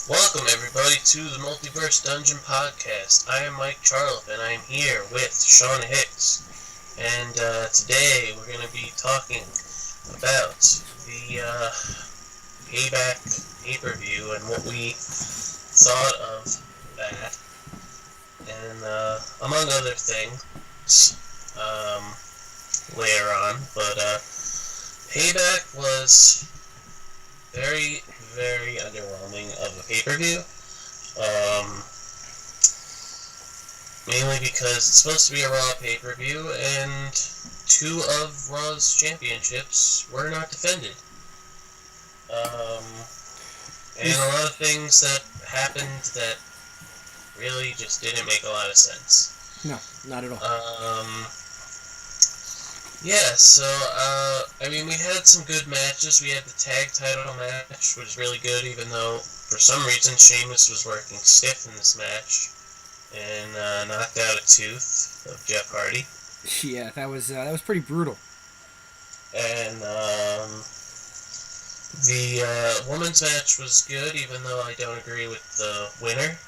Welcome everybody to the Multiverse Dungeon Podcast. I am Mike Charlip and I am here with Sean Hicks. And today we're going to be talking about the Payback pay-per-view and what we thought of that. And among other things later on. But Payback was very, very underwhelming of a pay-per-view. Mainly because it's supposed to be a Raw pay-per-view, and two of Raw's championships were not defended. And a lot of things that happened that really just didn't make a lot of sense. No, not at all. Yeah, so, we had some good matches. We had the tag title match, which was really good, even though, for some reason, Sheamus was working stiff in this match, and knocked out a tooth of Jeff Hardy. Yeah, that was pretty brutal. And, the women's match was good, even though I don't agree with the winner.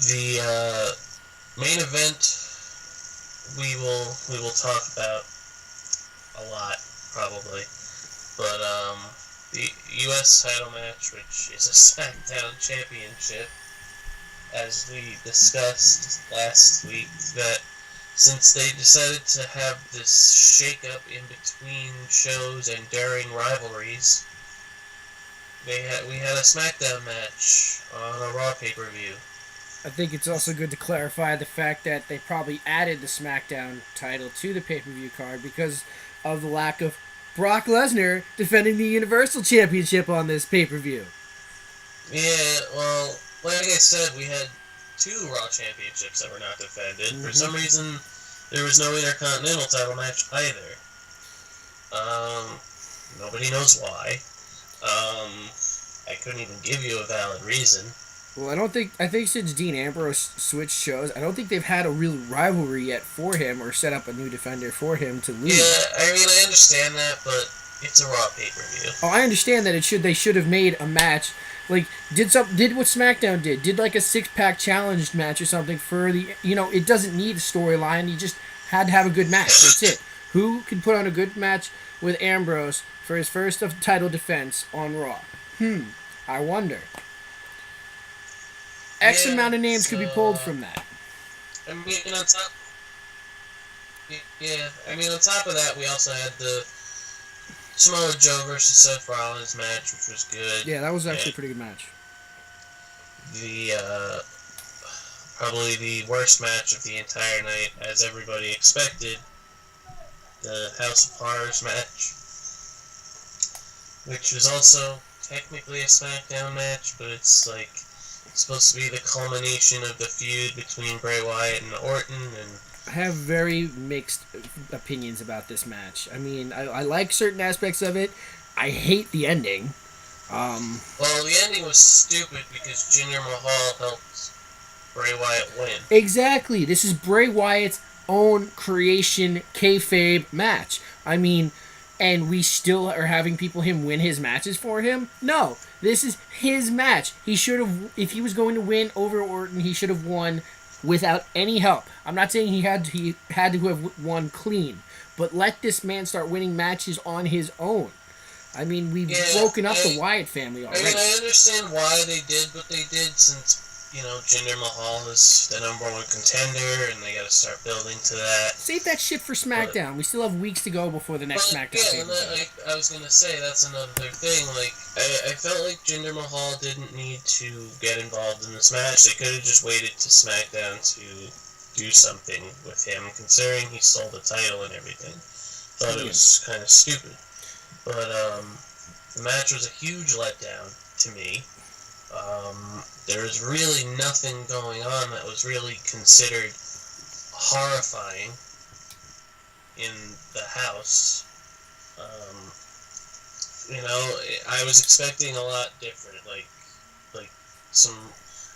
The main event we will talk about a lot, probably. But the US title match, which is a SmackDown Championship, as we discussed last week, that since they decided to have this shake-up in between shows and during rivalries, we had a SmackDown match on a Raw pay-per-view. I think it's also good to clarify the fact that they probably added the SmackDown title to the pay-per-view card because of the lack of Brock Lesnar defending the Universal Championship on this pay-per-view. Yeah, well, like I said, we had two Raw Championships that were not defended. Mm-hmm. For some reason, there was no Intercontinental title match either. Nobody knows why. I couldn't even give you a valid reason. Well, I think since Dean Ambrose switched shows, I don't think they've had a real rivalry yet for him or set up a new defender for him to lose. Yeah, I understand that, but it's a Raw pay-per-view. Oh, I understand that they should have made a match, like, did what SmackDown did like a 6-pack challenge match or something for the, it doesn't need a storyline, you just had to have a good match, that's it. Who can put on a good match with Ambrose for his first title defense on Raw? I wonder. X amount of names could be pulled from that. On top of that, we also had the Samoa Joe versus Seth Rollins match, which was good. Yeah, that was actually a pretty good match. The, probably the worst match of the entire night, as everybody expected, the House of Horrors match, which was also technically a SmackDown match, but it's like supposed to be the culmination of the feud between Bray Wyatt and Orton. And I have very mixed opinions about this match. I mean, I like certain aspects of it. I hate the ending. Well, the ending was stupid because Jinder Mahal helped Bray Wyatt win. Exactly. This is Bray Wyatt's own creation kayfabe match. I mean, and we still are having him win his matches for him? No. This is his match. He should have, if he was going to win over Orton, he should have won without any help. I'm not saying he had to have won clean, but let this man start winning matches on his own. I mean, we've broken up the Wyatt family already. I understand why they did what they did, since Jinder Mahal is the number one contender, and they got to start building to that. Save that shit for SmackDown. We still have weeks to go before the next SmackDown. Yeah, I was gonna say that's another thing. Like, I felt like Jinder Mahal didn't need to get involved in this match. They could have just waited to SmackDown to do something with him, considering he stole the title and everything. Thought it was kind of stupid, but the match was a huge letdown to me. There was really nothing going on that was really considered horrifying in the house. I was expecting a lot different, like some,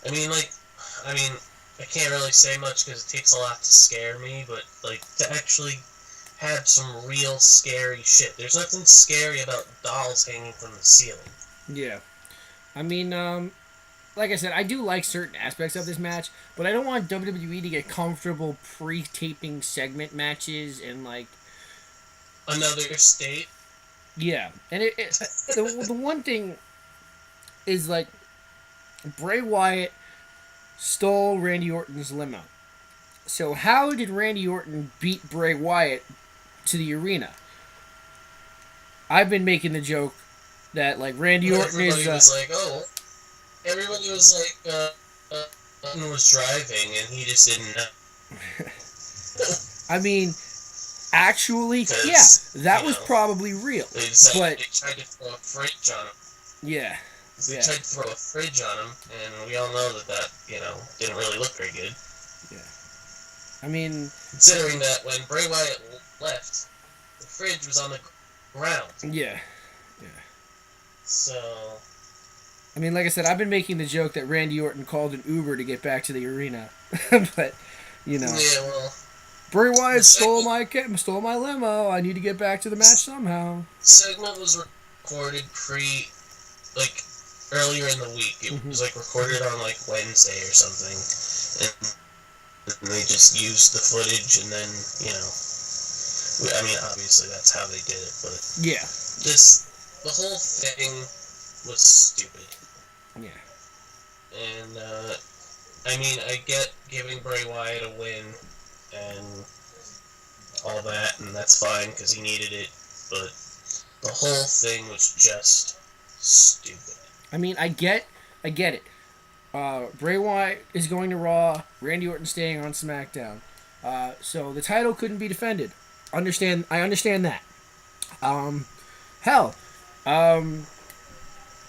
I can't really say much because it takes a lot to scare me, but, like, to actually had some real scary shit. There's nothing scary about dolls hanging from the ceiling. Yeah. I mean, like I said, I do like certain aspects of this match, but I don't want WWE to get comfortable pre-taping segment matches and like Another state. yeah. And the one thing is like Bray Wyatt stole Randy Orton's limo. So how did Randy Orton beat Bray Wyatt to the arena? I've been making the joke that like Randy Orton Everybody is. was like, oh. Everybody was like, Orton was driving and he just didn't know. I mean, actually, yeah, that was probably real. They tried to throw a fridge on him. Yeah. They tried to throw a fridge on him, and we all know that didn't really look very good. Yeah. I mean, considering that when Bray Wyatt left, the fridge was on the ground. Yeah. Yeah. So. I mean, like I said, I've been making the joke that Randy Orton called an Uber to get back to the arena, but Yeah, well. Bray Wyatt stole my limo. I need to get back to the match somehow. The segment was recorded earlier in the week. It was recorded on Wednesday or something, and they just used the footage, and then I mean, obviously that's how they did it, but yeah, the whole thing was stupid. Yeah, and I mean, I get giving Bray Wyatt a win and all that, and that's fine because he needed it, but the whole thing was just stupid. I mean, I get it. Bray Wyatt is going to Raw. Randy Orton staying on SmackDown. So the title couldn't be defended. I understand that.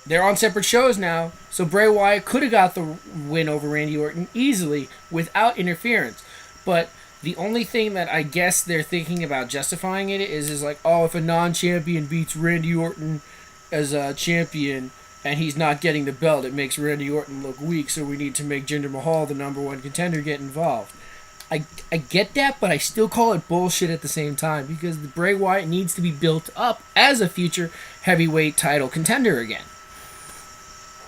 They're on separate shows now, so Bray Wyatt could have got the win over Randy Orton easily without interference. But the only thing that I guess they're thinking about justifying it is like, oh, if a non-champion beats Randy Orton as a champion and he's not getting the belt, it makes Randy Orton look weak, so we need to make Jinder Mahal the number one contender get involved. I get that, but I still call it bullshit at the same time because the Bray Wyatt needs to be built up as a future heavyweight title contender again.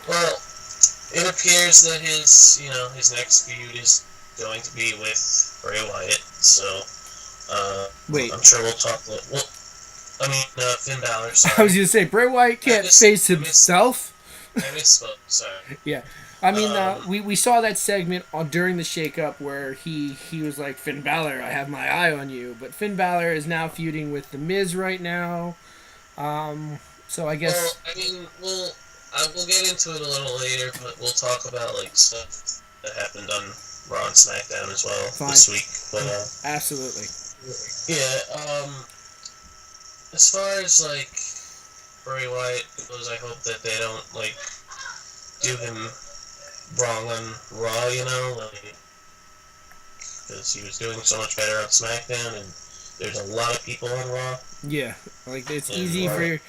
Well, it appears that his next feud is going to be with Bray Wyatt, so Wait. I'm sure we'll talk. Finn Balor. Sorry. I was going to say Bray Wyatt can't face himself. I misspoke. Sorry. Yeah. I mean, we saw that segment during the shake-up where he was like, Finn Balor, I have my eye on you. But Finn Balor is now feuding with The Miz right now. So I guess... Well, we'll get into it a little later, but we'll talk about stuff that happened on Raw and SmackDown as well this week. But, absolutely. Yeah, as far as Bray Wyatt goes, I hope that they don't do him wrong on Raw, because he was doing so much better on SmackDown, and there's a lot of people on Raw. Yeah, it's easy for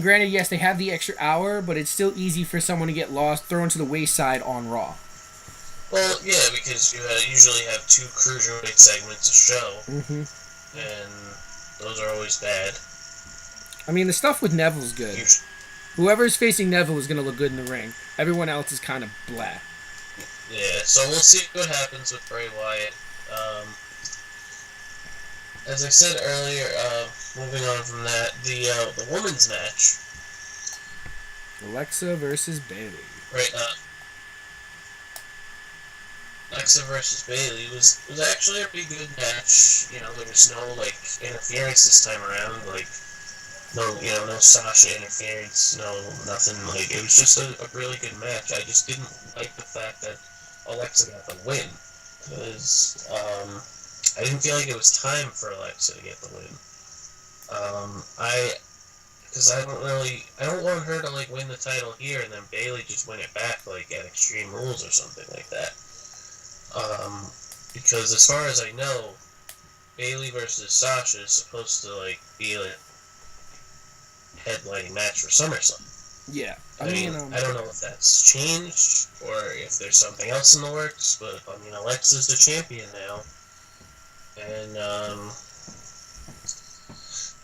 granted, yes, they have the extra hour, but it's still easy for someone to get lost, thrown to the wayside on Raw. Well, yeah, because you usually have 2 cruiserweight segments a show, and those are always bad. I mean, the stuff with Neville's good. Whoever's facing Neville is going to look good in the ring. Everyone else is kind of blah. Yeah, so we'll see what happens with Bray Wyatt. As I said earlier, moving on from that, the women's match. Alexa versus Bayley. Right, Alexa versus Bayley was actually a pretty good match. There was no interference this time around. No Sasha interference, no nothing. It was just a really good match. I just didn't like the fact that Alexa got the win because I didn't feel like it was time for Alexa to get the win. Because I don't want her to win the title here and then Bayley just win it back at Extreme Rules or something like that. Because as far as I know, Bayley versus Sasha is supposed to be a headlining match for SummerSlam. Yeah, I don't know if that's changed or if there's something else in the works, but Alexa's the champion now, and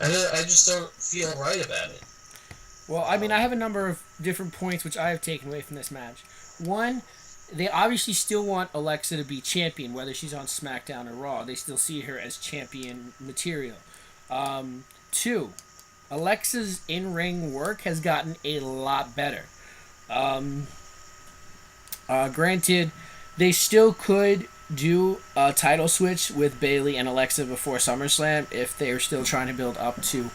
I just don't feel right about it. Well, I mean, I have a number of different points which I have taken away from this match. One, they obviously still want Alexa to be champion, whether she's on SmackDown or Raw. They still see her as champion material. Two, Alexa's in-ring work has gotten a lot better. Um, Granted, they still could do a title switch with Bailey and Alexa before SummerSlam if they're still trying to build up to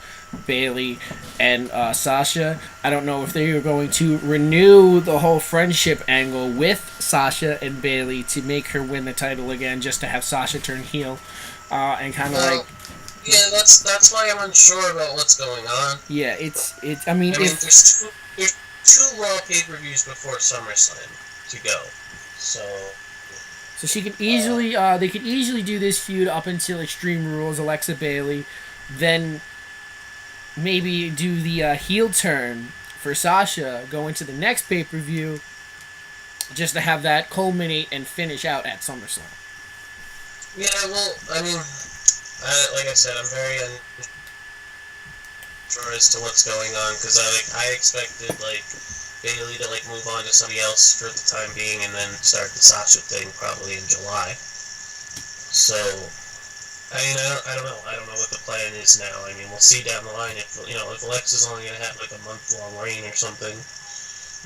Bailey and Sasha. I don't know if they are going to renew the whole friendship angle with Sasha and Bailey to make her win the title again, just to have Sasha turn heel and kind of like. Yeah, that's why I'm unsure about what's going on. Yeah, it's. I mean, there's two Raw pay-per-views before SummerSlam to go, so she can easily. They could easily do this feud up until Extreme Rules, Alexa Bailey, then maybe do the heel turn for Sasha, go into the next pay-per-view, just to have that culminate and finish out at SummerSlam. Yeah, well, I mean, like I said, I'm very unsure as to what's going on, because I expected Bailey to move on to somebody else for the time being, and then start the Sasha thing probably in July. So, I mean, I don't know. I don't know what the plan is now. I mean, we'll see down the line if Alexa's only gonna have a month-long reign or something,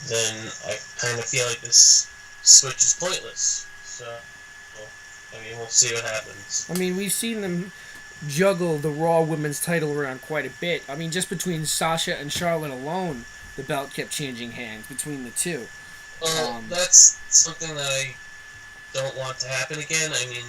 then I kind of feel like this switch is pointless. So, I mean, we'll see what happens. I mean, we've seen them juggle the Raw Women's title around quite a bit. I mean, just between Sasha and Charlotte alone, the belt kept changing hands between the two. Well, that's something that I don't want to happen again. I mean,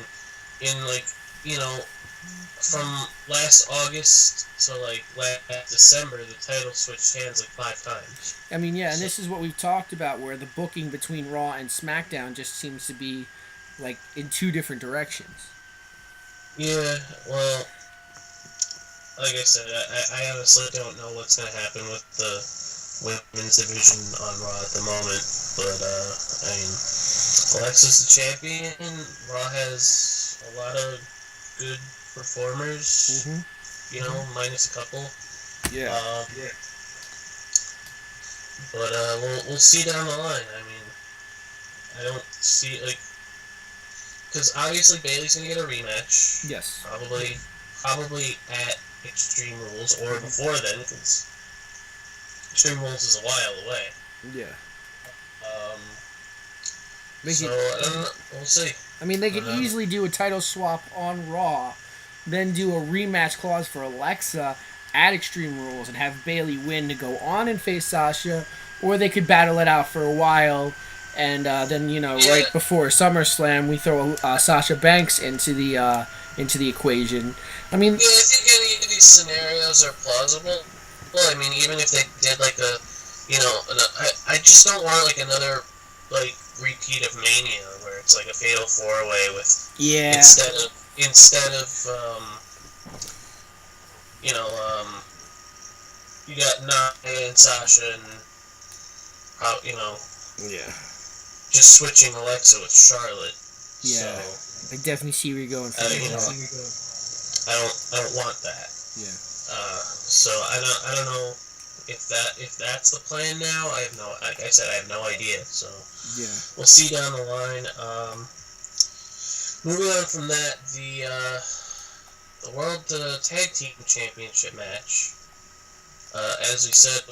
from last August to last December, the title switched hands 5 times. I mean, yeah, and this is what we've talked about, where the booking between Raw and SmackDown just seems to be in two different directions. Yeah, well, like I said, I honestly don't know what's going to happen with the women's division on Raw at the moment, but I mean, Alexa's the champion. Raw has a lot of good performers, minus a couple. Yeah. But we'll see down the line. I mean, I don't see because obviously Bailey's gonna get a rematch. Yes. Probably at Extreme Rules or before then, because Extreme Rules is a while away. Yeah. So I don't know. We'll see. I mean, they could easily do a title swap on Raw, then do a rematch clause for Alexa at Extreme Rules and have Bailey win to go on and face Sasha, or they could battle it out for a while, and then right before SummerSlam we throw Sasha Banks into the equation. I mean, I think any of these scenarios are plausible. Well, I mean, even if they did I just don't want another repeat of Mania where it's a fatal 4-way with instead of you got Nia and Sasha and just switching Alexa with Charlotte. Yeah, so, I definitely see where you're going from. I don't want that. Yeah. So I don't know if that's the plan now. Like I said, I have no idea. So yeah, we'll see down the line. Moving on from that, the World Tag Team Championship match. As we said,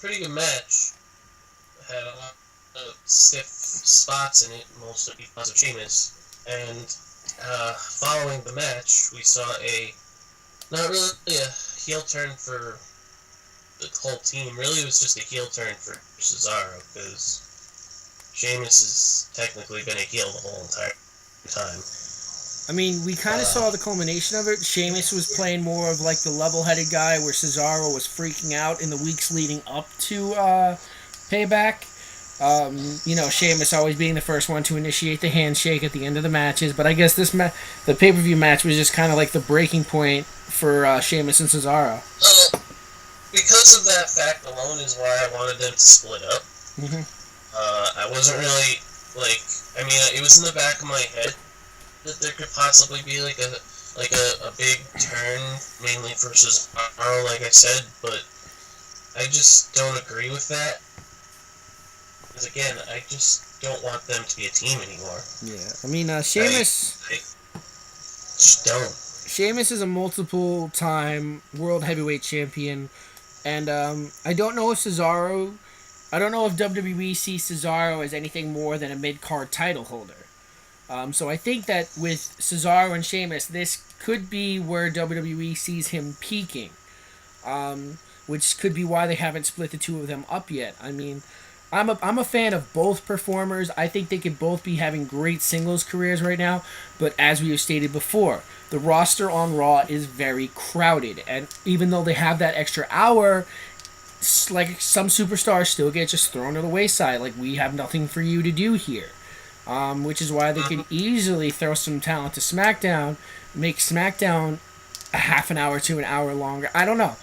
pretty good match. Had a lot of stiff spots in it, mostly because of Sheamus. And following the match, we saw not really a heel turn for the whole team. Really, it was just a heel turn for Cesaro, because Sheamus has technically been a heel the whole entire time. I mean, we kind of saw the culmination of it. Sheamus was playing more of the level-headed guy, where Cesaro was freaking out in the weeks leading up to Payback. Sheamus always being the first one to initiate the handshake at the end of the matches. But I guess the pay-per-view match was just kind of the breaking point for Sheamus and Cesaro. Because of that fact alone is why I wanted them to split up. Mm-hmm. I wasn't really, it was in the back of my head that there could possibly be a like a big turn, mainly for Cesaro, like I said, but I just don't agree with that. Because again, I just don't want them to be a team anymore. Yeah, I mean, I just don't. Sheamus is a multiple-time world heavyweight champion, and I don't know if Cesaro, I don't know if WWE sees Cesaro as anything more than a mid-card title holder. So I think that with Cesaro and Sheamus, this could be where WWE sees him peaking, which could be why they haven't split the two of them up yet. I mean, I'm a fan of both performers. I think they could both be having great singles careers right now. But as we have stated before, the roster on Raw is very crowded, and even though they have that extra hour, like some superstars still get just thrown to the wayside. Like, we have nothing for you to do here, which is why they could easily throw some talent to SmackDown, make SmackDown a half an hour to an hour longer. I don't know.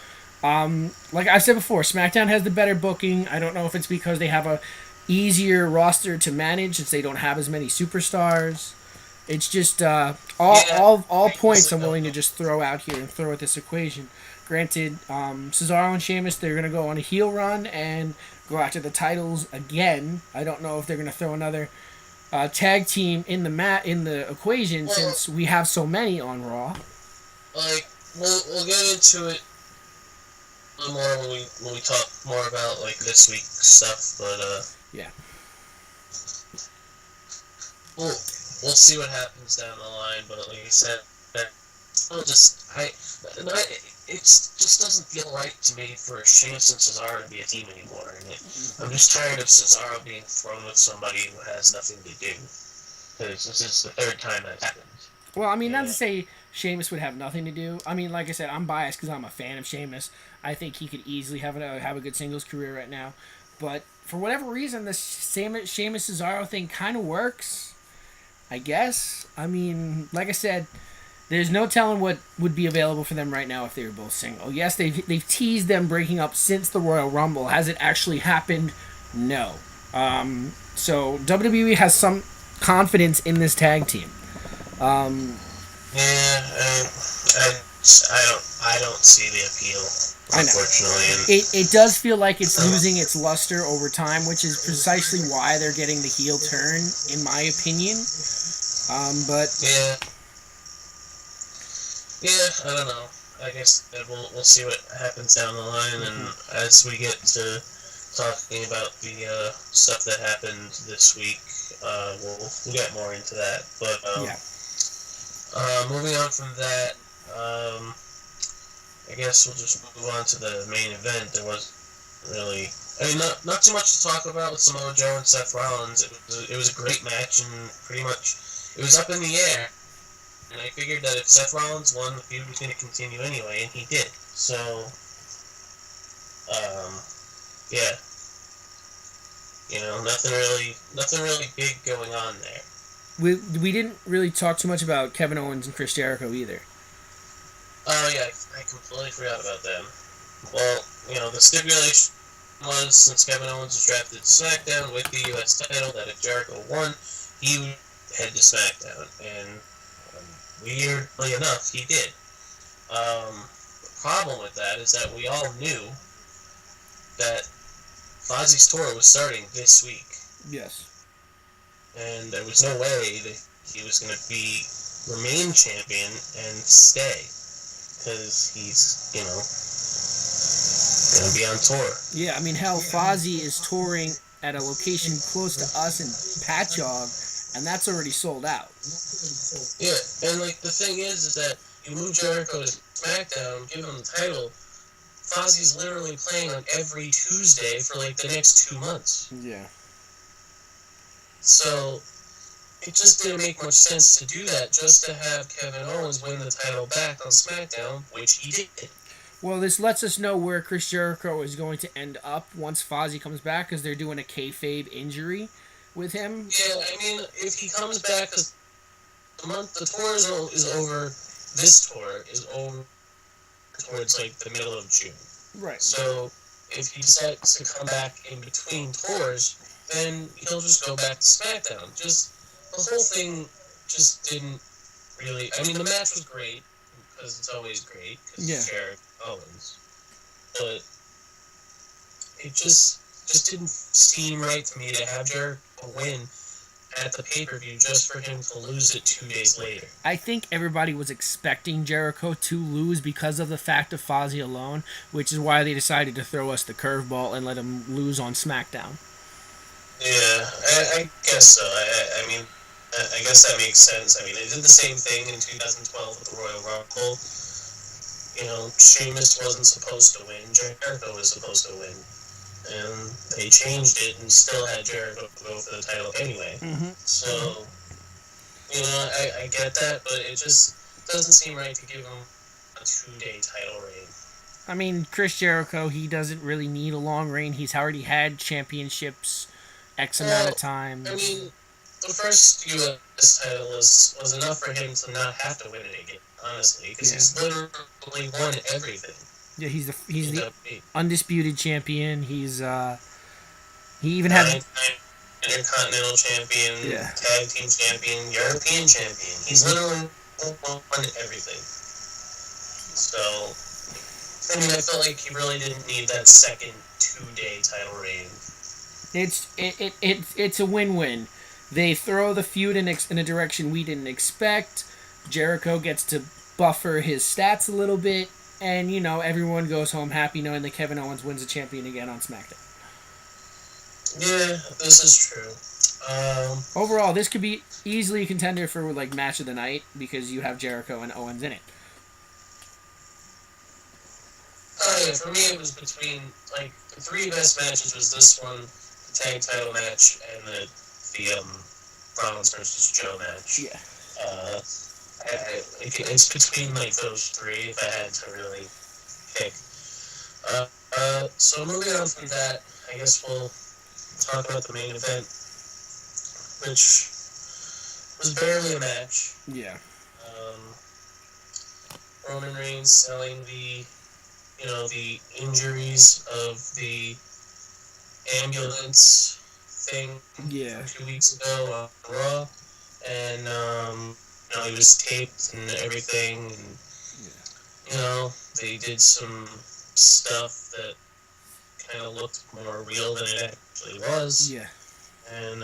Like I said before, SmackDown has the better booking. I don't know if it's because they have a easier roster to manage since they don't have as many superstars. It's just all points I'm willing to just throw out here and throw at this equation. Granted, Cesaro and Sheamus, they're gonna go on a heel run and go after the titles again. I don't know if they're gonna throw another tag team in the equation since we have so many on Raw. Like we'll get into it a little more when we talk more about like this week's stuff, but yeah, we'll see what happens down the line. But like I said, still it just doesn't feel right to me for Sheamus and Cesaro to be a team anymore. And I'm just tired of Cesaro being thrown with somebody who has nothing to do. Because this is the third time that's happened. Well, I mean, not to say Sheamus would have nothing to do. I mean, like I said, I'm biased because I'm a fan of Sheamus. I think he could easily have a good singles career right now. But for whatever reason, this Sheamus Cesaro thing kind of works, I guess. I mean, like I said, there's no telling what would be available for them right now if they were both single. Yes, they've teased them breaking up since the Royal Rumble. Has it actually happened? No. So WWE has some confidence in this tag team. I don't see the appeal, unfortunately. It does feel like it's losing its luster over time, which is precisely why they're getting the heel turn, in my opinion. But I don't know. I guess we'll see what happens down the line, and as we get to talking about the stuff that happened this week, we'll get more into that. But moving on from that, I guess we'll just move on to the main event. There was really, not too much to talk about with Samoa Joe and Seth Rollins. It was a great match, and pretty much it was up in the air. And I figured that if Seth Rollins won, the feud was going to continue anyway, and he did. So, yeah. Nothing really big going on there. We didn't really talk too much about Kevin Owens and Chris Jericho either. Oh yeah, I completely forgot about them. Well, the stipulation was, since Kevin Owens was drafted to SmackDown with the U.S. title, that if Jericho won, he would head to SmackDown, and weirdly enough, he did. The problem with that is that we all knew that Fozzy's tour was starting this week. Yes. And there was no way that he was going to remain champion and stay. Because he's, going to be on tour. Yeah, I mean, hell, Fozzy is touring at a location close to us in Patchogue, and that's already sold out. Yeah, and, the thing is that you move Jericho to SmackDown, give him the title, Fozzy's literally playing on every Tuesday for, the next 2 months. Yeah. So, it just didn't make much sense to do that just to have Kevin Owens win the title back on SmackDown, which he did. Well, this lets us know where Chris Jericho is going to end up once Fozzy comes back, because they're doing a kayfabe injury with him. Yeah, I mean, if he comes back, because the tour is over, this tour is over towards, the middle of June. Right. So, if he decides to come back in between tours, then he'll just go back to SmackDown. The whole thing just didn't really. I mean, the match was great because it's always great because Yeah. it's Jericho Owens, but it just didn't seem right to me to have Jericho win at the pay-per-view just for him to lose it 2 days later. I think everybody was expecting Jericho to lose because of the fact of Fozzy alone, which is why they decided to throw us the curveball and let him lose on SmackDown. Yeah, I guess so. I mean, I guess that makes sense. I mean, they did the same thing in 2012 with the Royal Rumble. You know, Sheamus wasn't supposed to win. Jericho was supposed to win. And they changed it and still had Jericho go for the title anyway. Mm-hmm. So, you know, I get that, but it just doesn't seem right to give him a 2-day title reign. I mean, Chris Jericho, he doesn't really need a long reign. He's already had championships X amount of times. I mean, the first U.S. title was enough for him to not have to win it again, honestly, because he's literally won everything. Yeah, he's the undisputed champion. He even had Intercontinental champion, tag team champion, European champion. He's literally won everything. So, I mean, I felt like he really didn't need that second 2-day title reign. It's a win-win. They throw the feud in a direction we didn't expect. Jericho gets to buffer his stats a little bit, and you know everyone goes home happy knowing that Kevin Owens wins the champion again on SmackDown. Yeah, this is true. Overall, this could be easily a contender for like match of the night because you have Jericho and Owens in it. Yeah, for me it was between like the 3 best matches was this one, the tag title match, and the Rollins versus Joe match. Yeah. It's between like those 3 if I had to really pick. So moving on from that, I guess we'll talk about the main event, which was barely a match. Yeah. Roman Reigns selling the injuries of the ambulance thing 2 weeks ago on Raw, and he was taped and everything, and they did some stuff that kind of looked more real than it actually was. Yeah. And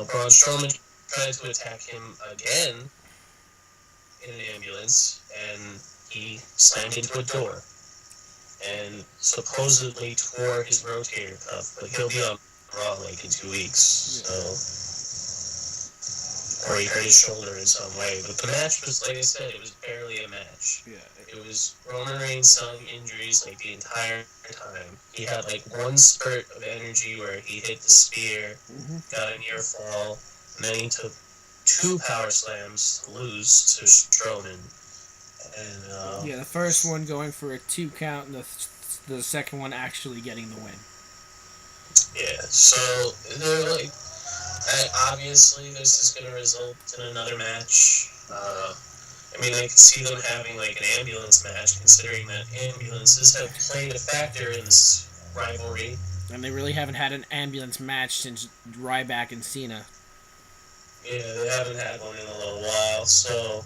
Braun Strowman tried to attack him again in an ambulance, and he slammed into a door and supposedly tore his rotator cuff, but he'll be on Raw like in 2 weeks, or he hurt his shoulder in some way. But the match was, like I said, it was barely a match. Yeah. It was Roman Reigns selling injuries like the entire time. He had like one spurt of energy where he hit the spear, got a near fall, and then he took 2 power slams to lose to Strowman. And the first one going for a 2 count, and the second one actually getting the win. Yeah, so they're like, obviously this is going to result in another match. I mean, I could see them having like an ambulance match, considering that ambulances have played a factor in this rivalry. And they really haven't had an ambulance match since Ryback and Cena. Yeah, they haven't had one in a little while, so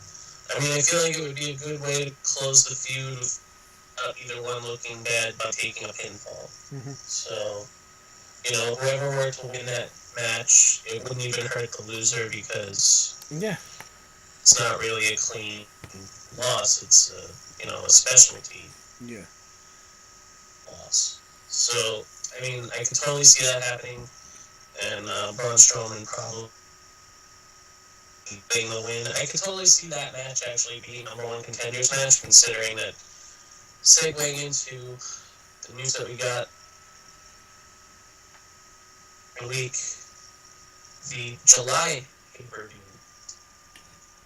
I mean, I feel like it would be a good way to close the feud without either one looking bad by taking a pinfall. So, whoever were to win that match, it wouldn't even hurt the loser because it's not really a clean loss. It's a specialty loss. So, I mean, I could totally see that happening, and Braun Strowman probably getting the win. I could totally see that match actually being number 1 contenders match, considering that segueing into the news that we got a week, the July pay-per-view,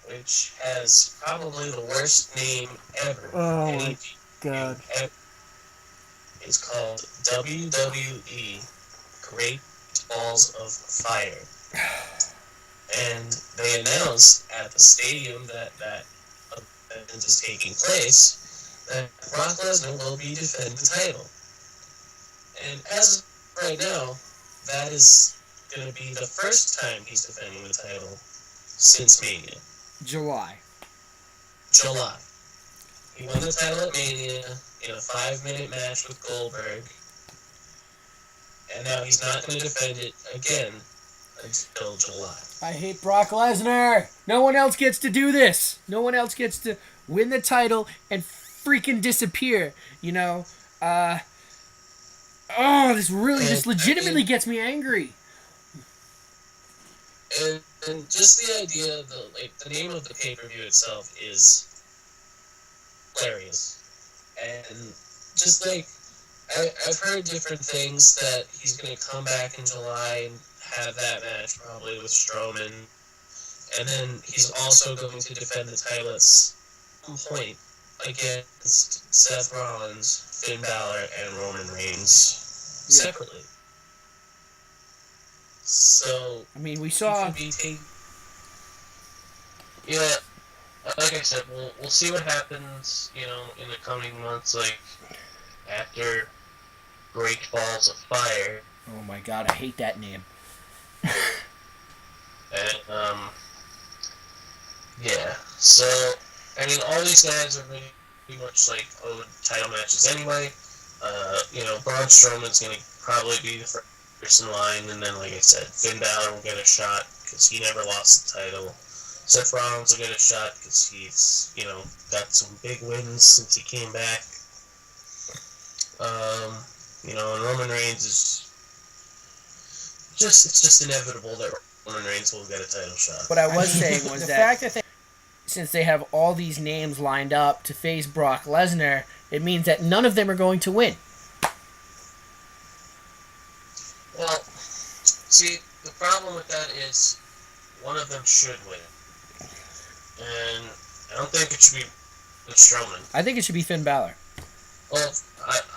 which has probably the worst name ever. Oh my god. It's called WWE Great Balls of Fire. And they announced at the stadium that event is taking place that Brock Lesnar will be defending the title. And as of right now, that is going to be the first time he's defending the title since Mania. July. He won the title at Mania in a 5-minute match with Goldberg. And now he's not going to defend it again until July. I hate Brock Lesnar. No one else gets to do this. No one else gets to win the title and freaking disappear. You know? This legitimately gets me angry. And just the idea, the name of the pay-per-view itself is hilarious. And just like, I've heard different things that he's going to come back in July and have that match probably with Strowman. And then he's also going to defend the title at some point against Seth Rollins, Finn Balor, and Roman Reigns separately. So, I mean, we saw. Yeah, like I said, we'll see what happens, in the coming months, like after Great Balls of Fire. Oh my god, I hate that name. And yeah. So, I mean, all these guys are pretty much like owed title matches anyway. Braun Strowman's gonna probably be the first in line, and then, like I said, Finn Balor will get a shot because he never lost the title. Seth Rollins will get a shot because he's, got some big wins since he came back. And Roman Reigns is it's just inevitable that Roman Reigns will get a title shot. What I was saying was that since they have all these names lined up to face Brock Lesnar, it means that none of them are going to win. Well, see, the problem with that is one of them should win. And I don't think it should be Strowman. I think it should be Finn Balor. Well,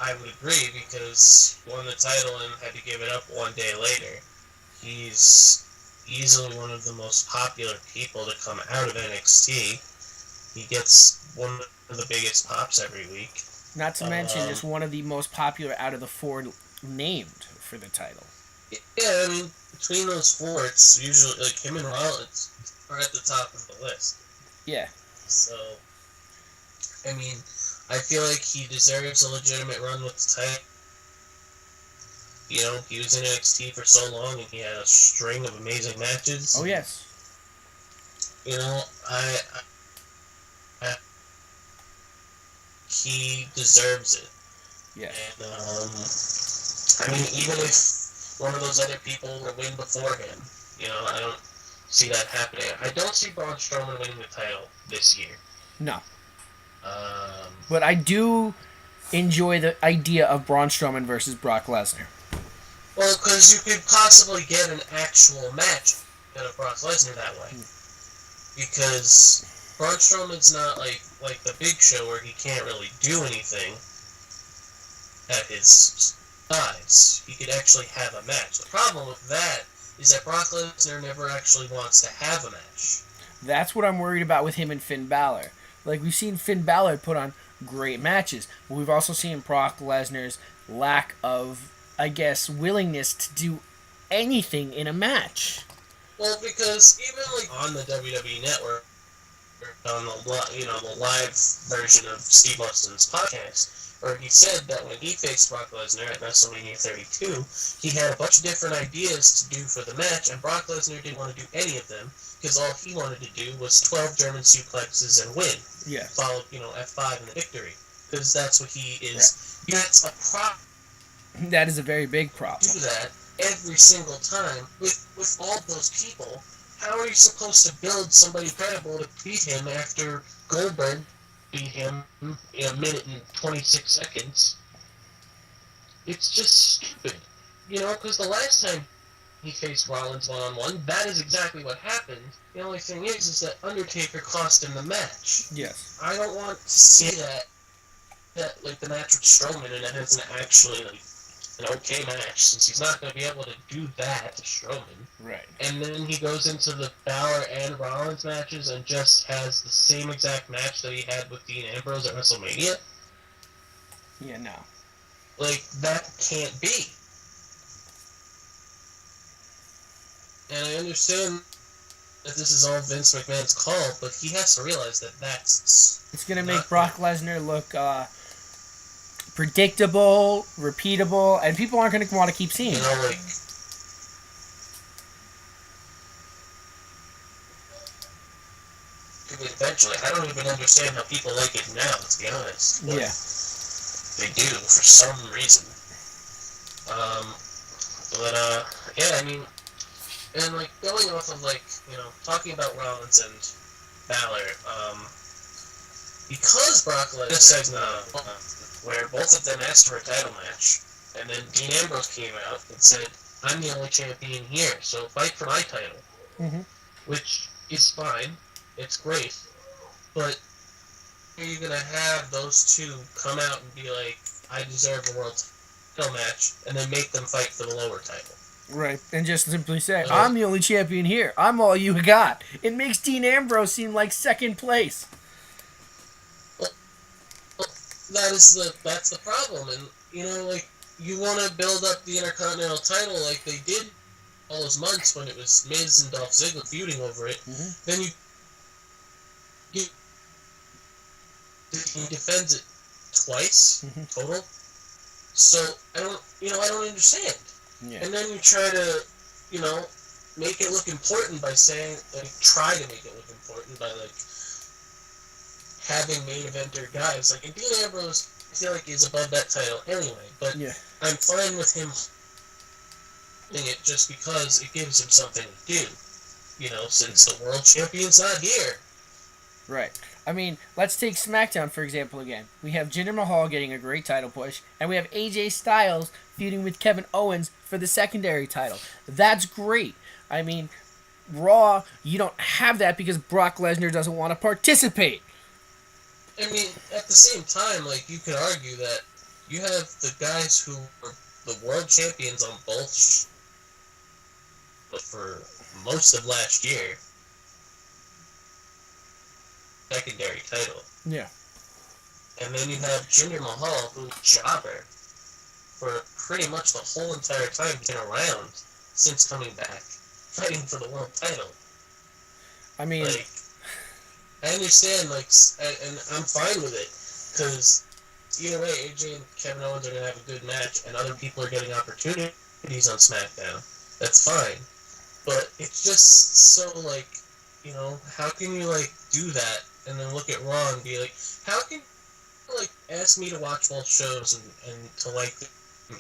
I would agree because he won the title and had to give it up one day later. He's easily one of the most popular people to come out of NXT. He gets one of the biggest pops every week. Not to mention, just one of the most popular out of the four named for the title. Yeah, I mean, between those four, it's usually, like, him and Rollins are at the top of the list. Yeah. So, I mean, I feel like he deserves a legitimate run with the title. He was in NXT for so long, and he had a string of amazing matches. Oh, yes. He deserves it. Yeah. And, even if one of those other people will win before him, I don't see that happening. I don't see Braun Strowman winning the title this year. No. But I do enjoy the idea of Braun Strowman versus Brock Lesnar. Well, because you could possibly get an actual match out of Brock Lesnar that way. Because Braun Strowman's not like the Big Show where he can't really do anything at his size. He could actually have a match. The problem with that is that Brock Lesnar never actually wants to have a match. That's what I'm worried about with him and Finn Balor. Like, we've seen Finn Balor put on great matches, but we've also seen Brock Lesnar's lack of, I guess, willingness to do anything in a match. Well, because even on the WWE Network, on the live version of Steve Austin's podcast, where he said that when he faced Brock Lesnar at WrestleMania 32, he had a bunch of different ideas to do for the match, and Brock Lesnar didn't want to do any of them, because all he wanted to do was 12 German suplexes and win. Yeah. Followed, F5 in the victory. Because that's what he is. Right. That's a problem. That is a very big problem. Do that every single time with all those people. How are you supposed to build somebody credible to beat him after Goldberg beat him in a minute and 26 seconds? It's just stupid. Because the last time he faced Rollins one-on-one, that is exactly what happened. The only thing is that Undertaker cost him the match. Yes. I don't want to see that the match with Strowman, and it isn't actually, an okay match, since he's not going to be able to do that to Strowman. Right. And then he goes into the Balor and Rollins matches and just has the same exact match that he had with Dean Ambrose at WrestleMania. Yeah, no. That can't be. And I understand that this is all Vince McMahon's call, but he has to realize that that's It's going to not make Brock Lesnar look predictable, repeatable, and people aren't going to want to keep seeing you it. know, like, eventually. I don't even understand how people like it now, to be honest. But Yeah. they do, for some reason. Yeah, I mean, and, like, going off of, like, you know, talking about Rollins and Balor, because Brock Lesnar said where both of them asked for a title match, and then Dean Ambrose came out and said, I'm the only champion here, so fight for my title. Mm-hmm. Which is fine. It's great. But are you going to have those two come out and be like, I deserve a world title match, and then make them fight for the lower title? Right, and just simply say, I'm the only champion here. I'm all you got. It makes Dean Ambrose seem like second place. Well, that's the problem. And, you know, like, you want to build up the Intercontinental title like they did all those months when it was Miz and Dolph Ziggler feuding over it. Mm-hmm. Then he defends it twice total. So I don't understand. Yeah. And then you try to, you know, make it look important by saying, like, try to make it look important by, like, having main eventer guys. Like, and Dean Ambrose, I feel like, is above that title anyway. But yeah. I'm fine with him holding it just because it gives him something to do. You know, since the world champion's not here. Right. I mean, let's take SmackDown, for example, again. We have Jinder Mahal getting a great title push, and we have AJ Styles feuding with Kevin Owens for the secondary title. That's great. I mean, Raw, you don't have that because Brock Lesnar doesn't want to participate. I mean, at the same time, like, you could argue that you have the guys who were the world champions on both but for most of last year. Secondary title. Yeah. And then you have Jinder Mahal, who's jobber for pretty much the whole entire time he's been around since coming back, fighting for the world title. I mean, like, I understand, like, and I'm fine with it, because either way, AJ and Kevin Owens are going to have a good match, and other people are getting opportunities on SmackDown. That's fine. But it's just so, like, you know, how can you, like, do that and then look at Raw and be like, how can you, like, ask me to watch both shows and to like them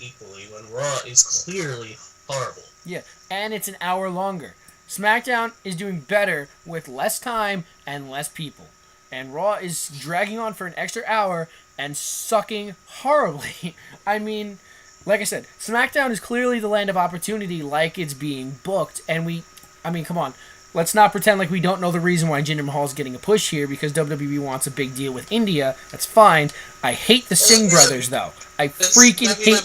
equally when Raw is clearly horrible? Yeah, and it's an hour longer. SmackDown is doing better with less time and less people. And Raw is dragging on for an extra hour and sucking horribly. I mean, like I said, SmackDown is clearly the land of opportunity like it's being booked. And come on. Let's not pretend like we don't know the reason why Jinder Mahal is getting a push here because WWE wants a big deal with India. That's fine. I hate the Singh brothers, though. I freaking hate...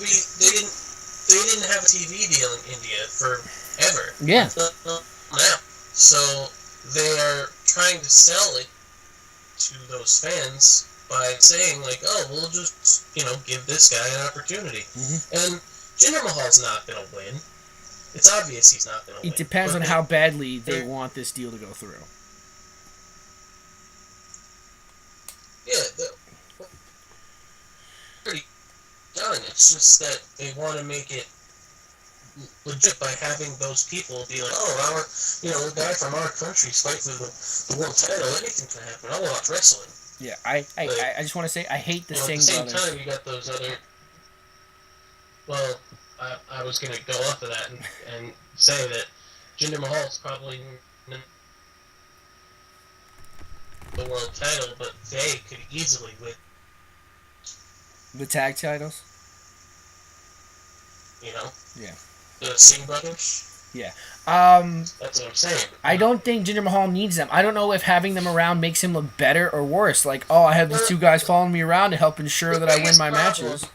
They didn't have a TV deal in India forever. Yeah. Now. So they are trying to sell it to those fans by saying, like, oh, we'll just, you know, give this guy an opportunity. And Jinder Mahal's not going to win. It's obvious he's not going to win. It depends on how badly they want this deal to go through. Yeah, pretty done. It's just that they want to make it legit by having those people be like, oh, a guy from our country's fighting for the world title. Anything can happen. I'll watch wrestling. Yeah, I just want to say I hate the Singh brothers. At the same time, you got those other. Well, I was going to go off of that and say that Jinder Mahal's probably the world title, but they could easily win the tag titles. You know? Yeah. The Singh brothers. Yeah. That's what I'm saying. I don't think Jinder Mahal needs them. I don't know if having them around makes him look better or worse. Like, oh, I have these two guys following me around to help ensure that I win my matches.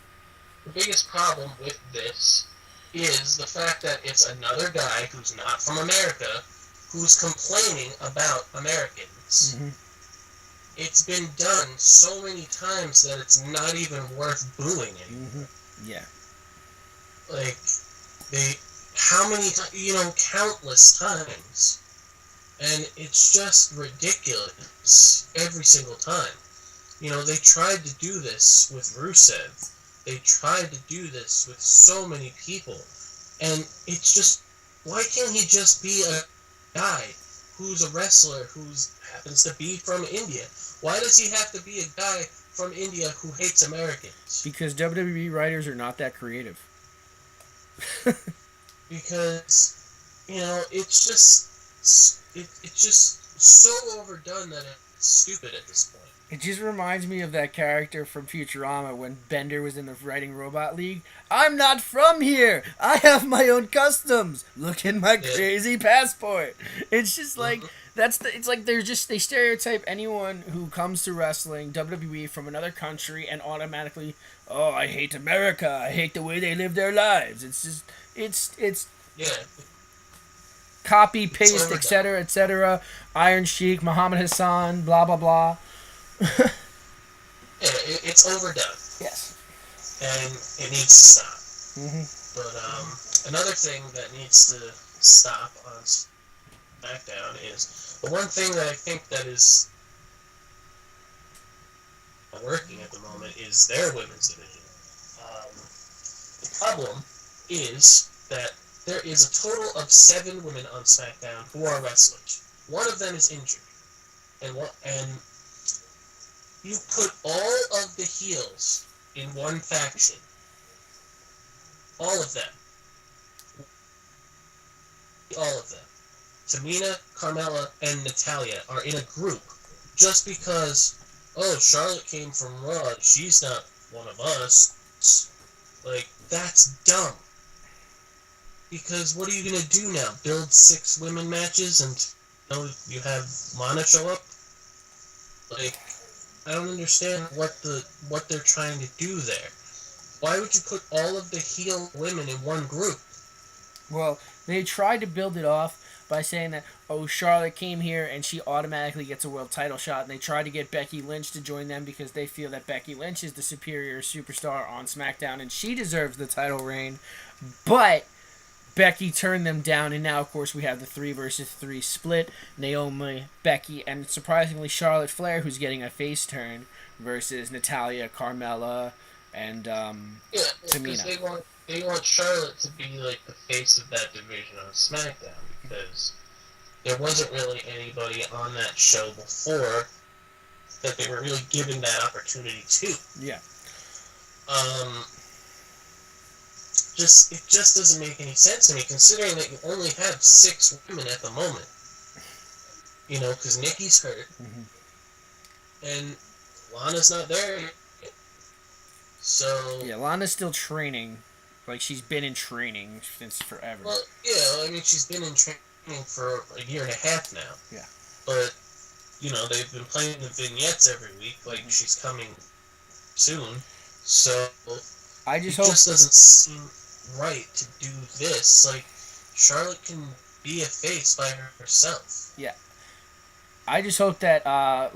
The biggest problem with this is the fact that it's another guy who's not from America who's complaining about Americans. It's been done so many times that it's not even worth booing anymore. Yeah. Like, they how many countless times, and it's just ridiculous every single time. They tried to do this with Rusev. They tried to do this with so many people, and it's just, why can't he just be a guy who's a wrestler who happens to be from India? Why does he have to be a guy from India who hates Americans? Because WWE writers are not that creative. Because it's just so overdone that it's stupid at this point. It just reminds me of that character from Futurama when Bender was in the Writing Robot League. I'm not from here. I have my own customs. Look in my crazy passport. It's just like it's like they stereotype anyone who comes to wrestling WWE from another country and automatically, oh, I hate America. I hate the way they live their lives. It's just it's copy paste, etc., etc. Iron Sheik, Muhammad Hassan, blah blah blah. It's overdone. Yes. And it needs to stop. But another thing that needs to stop on SmackDown is the one thing that I think that is working at the moment is their women's division. The problem is that there is a total of 7 women on SmackDown who are wrestlers. One of them is injured, and you put all of the heels in one faction. All of them. All of them. Tamina, Carmella, and Natalya are in a group just because, oh, Charlotte came from Raw, she's not one of us. Like, that's dumb. Because what are you going to do now? Build 6 women matches and you have Lana show up? Like, I don't understand what they're trying to do there. Why would you put all of the heel women in one group? Well, they tried to build it off by saying that, oh, Charlotte came here and she automatically gets a world title shot, and they tried to get Becky Lynch to join them because they feel that Becky Lynch is the superior superstar on SmackDown and she deserves the title reign. But Becky turned them down, and now, of course, we have the 3 versus 3 split. Naomi, Becky, and surprisingly Charlotte Flair, who's getting a face turn, versus Natalya, Carmella, and Tamina. They want Charlotte to be like the face of that division on SmackDown because there wasn't really anybody on that show before that they were really giving that opportunity to. Yeah. It just doesn't make any sense to me, considering that you only have 6 women at the moment. Because Nikki's hurt, and Lana's not there yet. So yeah, Lana's still training. Like, she's been in training since forever. Well, yeah, she's been in training for a year and a half now. Yeah. But they've been playing the vignettes every week. Like, she's coming soon. So it just doesn't seem right to do this. Like, Charlotte can be a face by herself. Yeah. I just hope that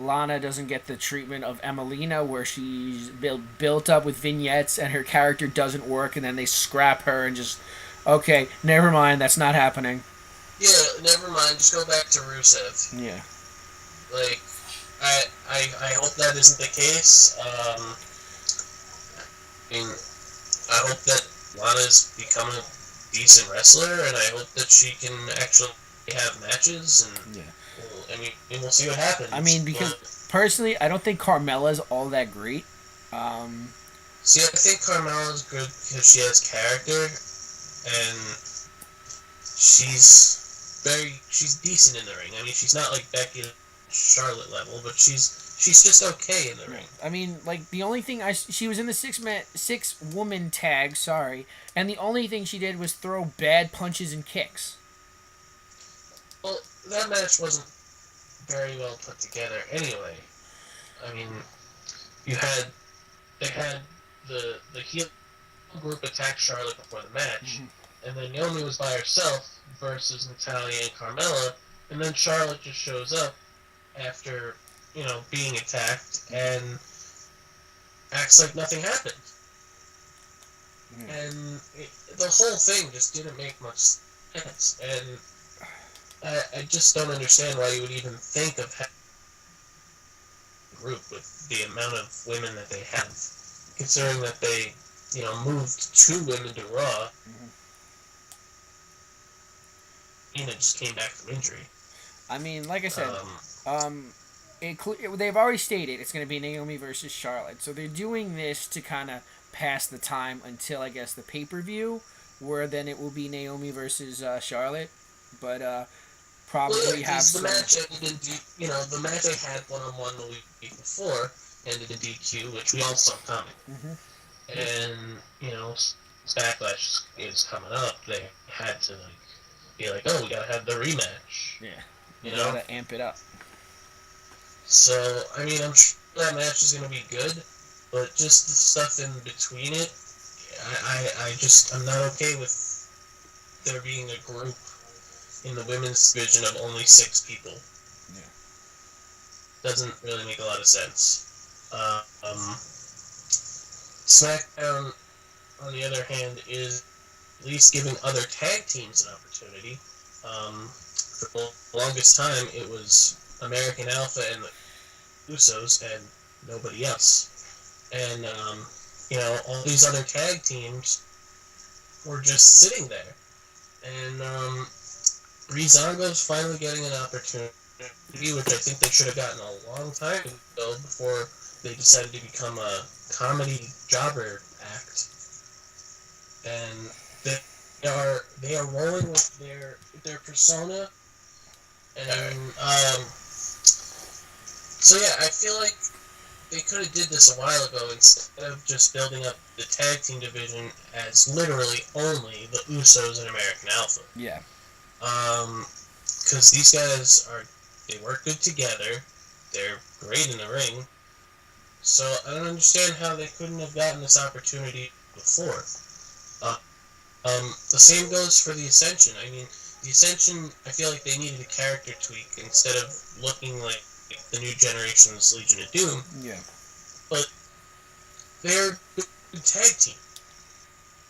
Lana doesn't get the treatment of Emelina, where she's built up with vignettes and her character doesn't work, and then they scrap her and just, okay, never mind, that's not happening. Yeah, never mind, just go back to Rusev. Yeah. Like, I hope that isn't the case. I hope that Lana's become a decent wrestler, and I hope that she can actually have matches, and we'll see what happens. I mean, because personally, I don't think Carmella's all that great. See, I think Carmella's good because she has character, and she's decent in the ring. I mean, she's not like Becky Charlotte level, but she's just okay in the ring. I mean, like, the only thing she was in the 6-woman tag, and the only thing she did was throw bad punches and kicks. Well, that match wasn't very well put together anyway. I mean, they had the heel group attack Charlotte before the match, and then Naomi was by herself versus Natalya and Carmella, and then Charlotte just shows up after, being attacked and acts like nothing happened. and the whole thing just didn't make much sense. And I just don't understand why you would even think of having a group with the amount of women that they have, considering that they, moved 2 women to Raw, and it just came back from injury. I mean, like I said, Um, they've already stated it's going to be Naomi versus Charlotte, so they're doing this to kind of pass the time until I guess the pay-per-view, where then it will be Naomi versus Charlotte, but well, probably yeah, have because the some. match ended in the match they had one-on-one the week before ended in DQ, which we all saw coming. And Backlash is coming up. They had to be like, oh, we gotta have the rematch. Yeah, you gotta amp it up. So I mean, I'm sure that match is gonna be good, but just the stuff in between it, I'm not okay with there being a group in the women's division of only 6 people. Yeah. Doesn't really make a lot of sense. SmackDown, on the other hand, is at least giving other tag teams an opportunity. For the longest time, it was American Alpha and the Usos and nobody else. And, all these other tag teams were just sitting there. And Breezango's finally getting an opportunity, which I think they should have gotten a long time ago before they decided to become a comedy jobber act. And they are rolling with their persona, and so yeah, I feel like they could have did this a while ago instead of just building up the tag team division as literally only the Usos and American Alpha. Yeah. Because these guys they work good together, they're great in the ring, so I don't understand how they couldn't have gotten this opportunity before. The same goes for the Ascension. I mean, the Ascension, I feel like they needed a character tweak instead of looking like the new generation's Legion of Doom. Yeah. But they're a good tag team.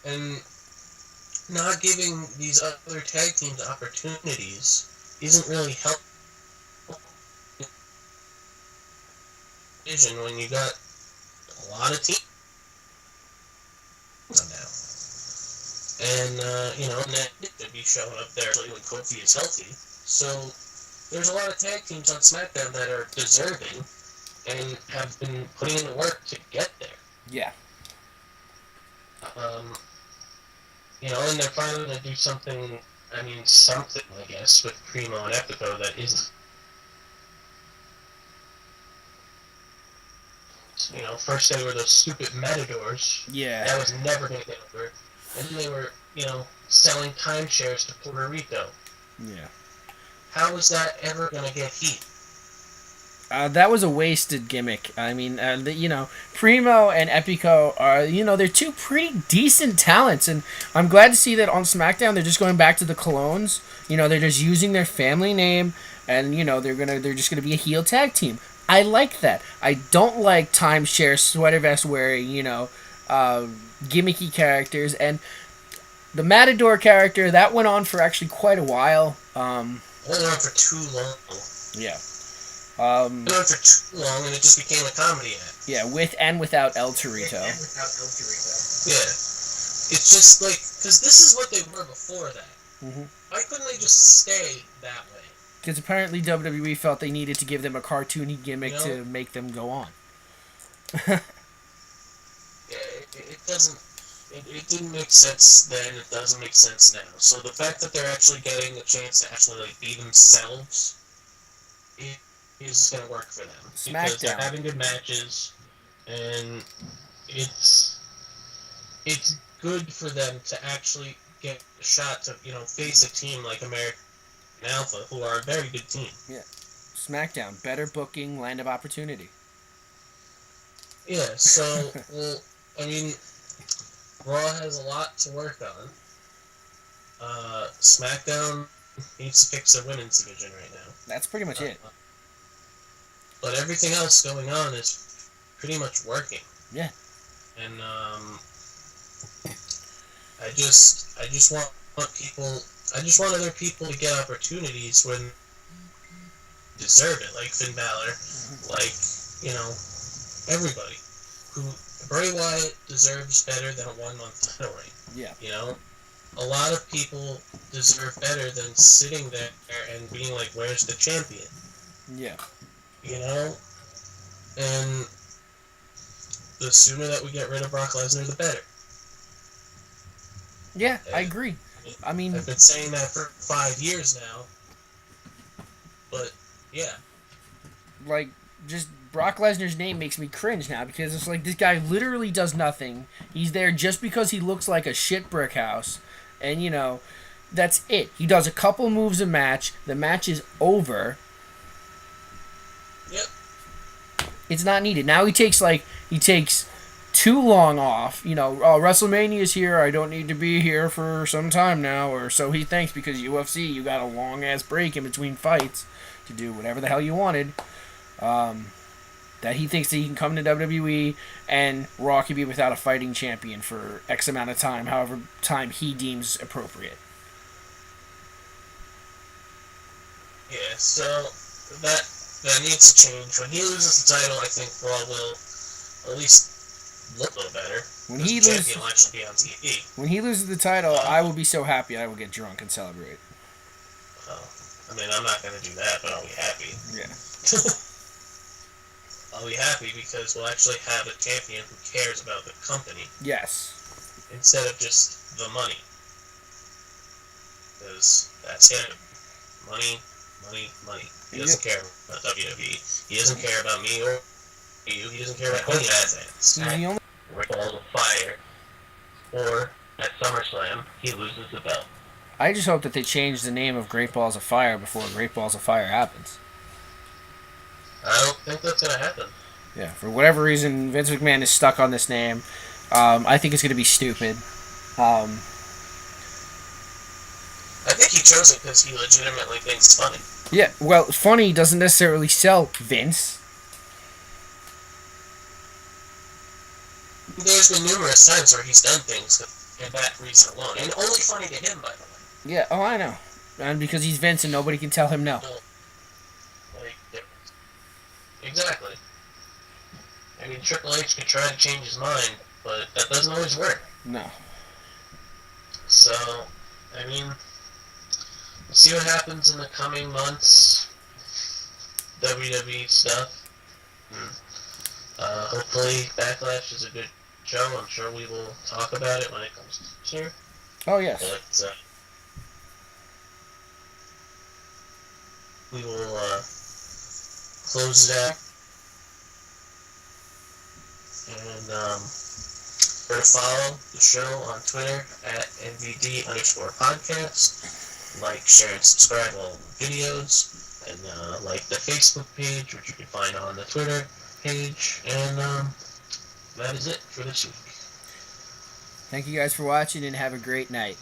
And not giving these other tag teams opportunities isn't really helpful vision when you got a lot of teams now. And, Ned could be showing up there when Kofi is healthy. So, there's a lot of tag teams on SmackDown that are deserving and have been putting in the work to get there. Yeah. And they're finally going to do something, I guess, with Primo and Epico that isn't. First they were those stupid matadors. Yeah. That was never going to get over. And then they were, selling timeshares to Puerto Rico. Yeah. How is that ever going to get heat? That was a wasted gimmick. I mean, Primo and Epico are, they're 2 pretty decent talents, and I'm glad to see that on SmackDown they're just going back to the Colognes. They're just using their family name, and they're just gonna be a heel tag team. I like that. I don't like timeshare sweater vest wearing, gimmicky characters, and the Matador character that went on for actually quite a while. It went on for too long. Yeah. It went on for too long, and it just became a comedy act. Yeah, with and without El Torito. Yeah. It's just like, because this is what they were before that. Mm-hmm. Why couldn't they just stay that way? Because apparently WWE felt they needed to give them a cartoony gimmick to make them go on. Yeah, it doesn't. It didn't make sense then. It doesn't make sense now. So the fact that they're actually getting a chance to actually be themselves is going to work for them because they're having good matches, and it's good for them to actually get a shot to face a team like American Alpha, who are a very good team. Yeah, SmackDown, better booking, land of opportunity. Yeah, so Raw has a lot to work on. SmackDown needs to fix their women's division right now. That's pretty much it. But everything else going on is pretty much working. Yeah. And I just want people. I just want other people to get opportunities when they deserve it, like Finn Balor, like everybody. Who Bray Wyatt deserves better than a 1 month title reign. Yeah. A lot of people deserve better than sitting there and being like, "Where's the champion?" Yeah. And the sooner that we get rid of Brock Lesnar, the better. Yeah, I agree. I mean, I've been saying that for 5 years now, but yeah. Like, just Brock Lesnar's name makes me cringe now because it's like this guy literally does nothing. He's there just because he looks like a shit brick house, and that's it. He does a couple moves a match. The match is over. Yep. It's not needed. Now he takes too long off. WrestleMania's here. I don't need to be here for some time now, or so he thinks, because UFC, you got a long ass break in between fights to do whatever the hell you wanted. That he thinks that he can come to WWE and Raw can be without a fighting champion for X amount of time, however time he deems appropriate. Yeah, so that needs to change. When he loses the title, I think Raw will at least look a little better. When he champion will actually be on TV. When he loses the title, I will be so happy I will get drunk and celebrate. I mean, I'm not going to do that, but I'll be happy. Yeah. I'll be happy because we'll actually have a champion who cares about the company. Yes. Instead of just the money. Because that's him. Money, money, money. He doesn't care about WWE. He doesn't care about me or you. He doesn't care about any of that things. Great Balls of Fire. Or at SummerSlam, he loses the belt. I just hope that they change the name of Great Balls of Fire before Great Balls of Fire happens. I don't think that's going to happen. Yeah, for whatever reason, Vince McMahon is stuck on this name. I think it's going to be stupid. I think he chose it because he legitimately thinks it's funny. Yeah, well, funny doesn't necessarily sell Vince. There's been numerous times where he's done things for that reason alone. And only funny to him, by the way. Yeah, I know. And because he's Vince and nobody can tell him no. Exactly. I mean, Triple H could try to change his mind, but that doesn't always work. No. So, I mean, we'll see what happens in the coming months. WWE stuff. Hopefully, Backlash is a good show. I'm sure we will talk about it when it comes here. Oh, yes. But, we will, close it out. And we're to follow the show on Twitter at MVD_podcast. Like, share, and subscribe all videos. And like the Facebook page, which you can find on the Twitter page. And that is it for this week. Thank you guys for watching and have a great night.